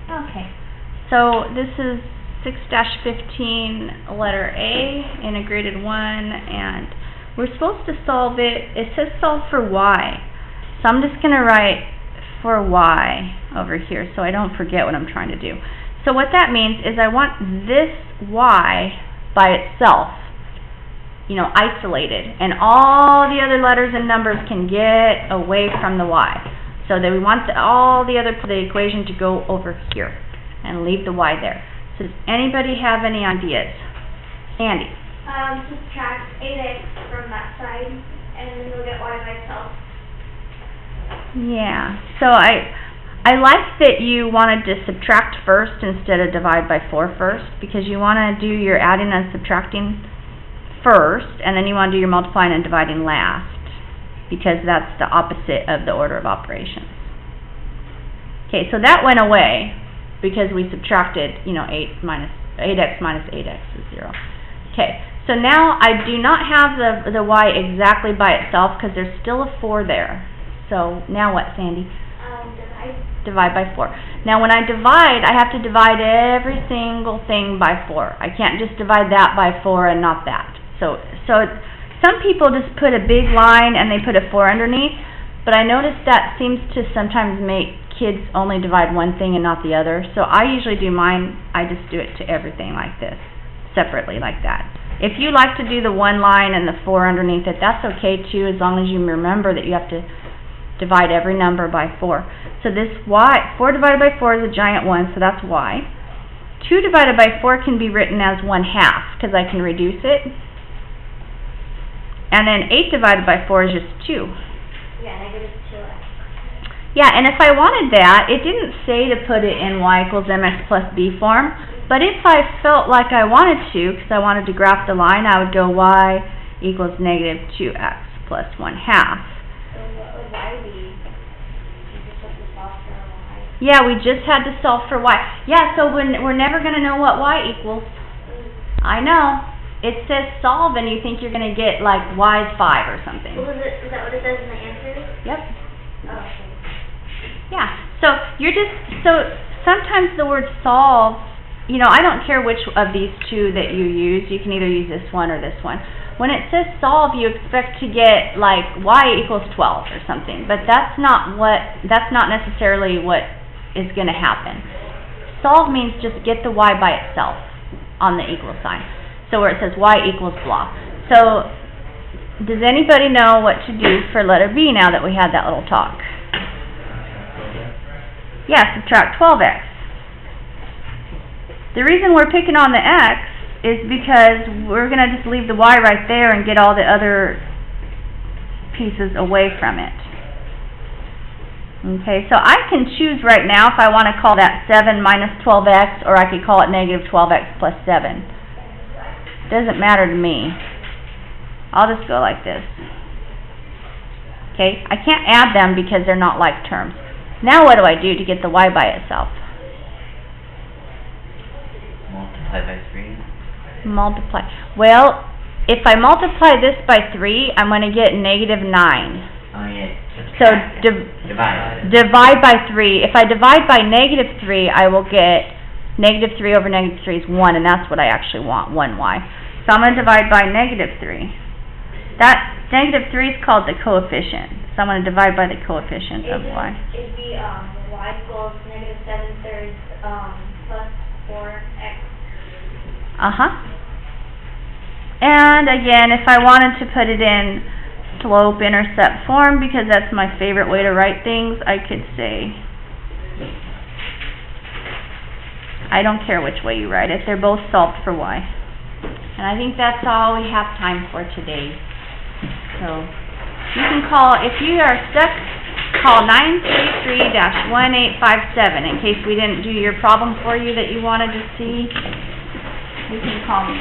Okay, so this is 6-15, letter A, integrated 1, and we're supposed to solve it. It says solve for y, so I'm just going to write for y over here so I don't forget what I'm trying to do. So what that means is I want this y by itself, isolated, and all the other letters and numbers can get away from the y. So that we want all the equation to go over here and leave the y there. So does anybody have any ideas? Andy? Subtract 8x from that side, and then you'll get y by itself. Yeah. So I like that you wanted to subtract first instead of divide by 4 first, because you want to do your adding and subtracting first, and then you want to do your multiplying and dividing last, because that's the opposite of the order of operations. Okay, so that went away because we subtracted, 8x minus 8x is 0. Okay, so now I do not have the y exactly by itself because there's still a 4 there. So now what, Sandy? Divide by 4. Now when I divide, I have to divide every single thing by 4. I can't just divide that by 4 and not that. So some people just put a big line and they put a 4 underneath, but I noticed that seems to sometimes make kids only divide one thing and not the other. So I usually do mine, I just do it to everything like this, separately like that. If you like to do the one line and the 4 underneath it, that's okay too, as long as you remember that you have to divide every number by 4. So this y, 4 divided by 4 is a giant 1, so that's y. 2 divided by 4 can be written as 1/2, because I can reduce it. And then 8 divided by 4 is just 2. Yeah, negative 2x. Yeah, and if I wanted that, it didn't say to put it in y equals mx plus b form, but if I felt like I wanted to, because I wanted to graph the line, I would go y equals negative 2x plus 1/2. So what would y be? You just have to solve for y. Yeah, we just had to solve for y. Yeah, so we're never going to know what y equals. I know. It says solve, and you think you're going to get like y is 5 or something. Well, is that what it says in the answer? Yep. Oh, okay. Yeah. So sometimes the word solve, I don't care which of these two that you use. You can either use this one or this one. When it says solve, you expect to get like y equals 12 or something, but that's not necessarily what is going to happen. Solve means just get the y by itself on the equal sign. So where it says y equals blah. So does anybody know what to do for letter B now that we had that little talk? Yeah, subtract 12x. The reason we're picking on the x is because we're going to just leave the y right there and get all the other pieces away from it. Okay, so I can choose right now if I want to call that 7 minus 12x, or I could call it negative 12x plus 7. Doesn't matter to me. I'll just go like this. Okay, I can't add them because they're not like terms. Now what do I do to get the y by itself? Multiply by 3. Multiply. Well, if I multiply this by 3, I'm going to get negative 9. Oh yeah. So divide. Divide by 3. If I divide by negative 3, I will get negative 3 over negative 3 is 1, and that's what I actually want, 1y. So I'm going to divide by negative 3. That negative 3 is called the coefficient. So I'm going to divide by the coefficient of y. It'd be y equals negative 7/3 plus 4x. And again, if I wanted to put it in slope-intercept form, because that's my favorite way to write things, I could say, I don't care which way you write it, they're both solved for y. And I think that's all we have time for today. So you can call, if you are stuck, call 933-1857 in case we didn't do your problem for you that you wanted to see. You can call me.